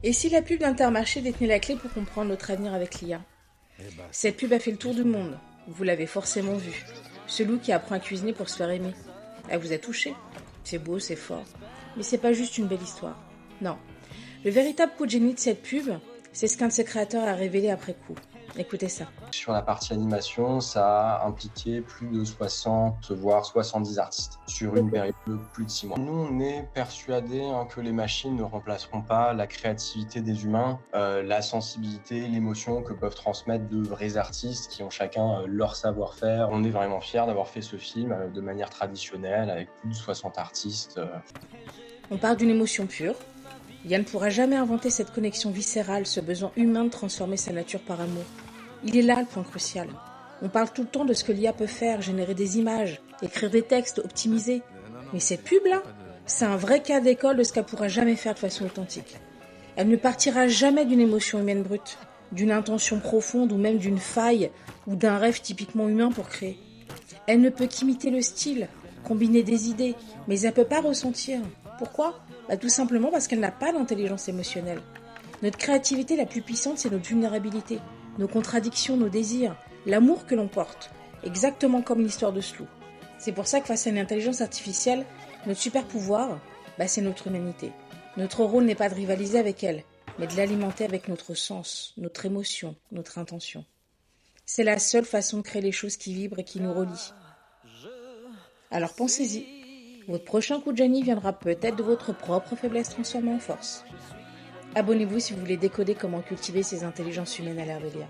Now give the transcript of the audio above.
Et si la pub d'Intermarché détenait la clé pour comprendre notre avenir avec l'IA? Cette pub a fait le tour du monde. Vous l'avez forcément vu. Ce loup qui apprend à cuisiner pour se faire aimer. Elle vous a touché. C'est beau, c'est fort. Mais c'est pas juste une belle histoire. Non. Le véritable coup de génie de cette pub, c'est ce qu'un de ses créateurs a révélé après coup. Écoutez ça. Sur la partie animation, ça a impliqué plus de 60, voire 70 artistes sur une période de plus de 6 mois. Nous, on est persuadés que les machines ne remplaceront pas la créativité des humains, la sensibilité, l'émotion que peuvent transmettre de vrais artistes qui ont chacun leur savoir-faire. On est vraiment fiers d'avoir fait ce film de manière traditionnelle avec plus de 60 artistes. On parle d'une émotion pure. L'IA ne pourra jamais inventer cette connexion viscérale, ce besoin humain de transformer sa nature par amour. Il est là le point crucial. On parle tout le temps de ce que l'IA peut faire, générer des images, écrire des textes, optimiser. Mais cette pub-là, c'est un vrai cas d'école de ce qu'elle pourra jamais faire de façon authentique. Elle ne partira jamais d'une émotion humaine brute, d'une intention profonde ou même d'une faille ou d'un rêve typiquement humain pour créer. Elle ne peut qu'imiter le style, combiner des idées, mais elle ne peut pas ressentir. Pourquoi ? Tout simplement parce qu'elle n'a pas d'intelligence émotionnelle. Notre créativité la plus puissante, c'est notre vulnérabilité, nos contradictions, nos désirs, l'amour que l'on porte, exactement comme l'histoire de ce loup. C'est pour ça que face à une intelligence artificielle, notre super pouvoir, c'est notre humanité. Notre rôle n'est pas de rivaliser avec elle, mais de l'alimenter avec notre sens, notre émotion, notre intention. C'est la seule façon de créer les choses qui vibrent et qui nous relient. Alors pensez-y. Votre prochain coup de génie viendra peut-être de votre propre faiblesse transformée en force. Abonnez-vous si vous voulez décoder comment cultiver ces intelligences humaines à l'ère de l'IA.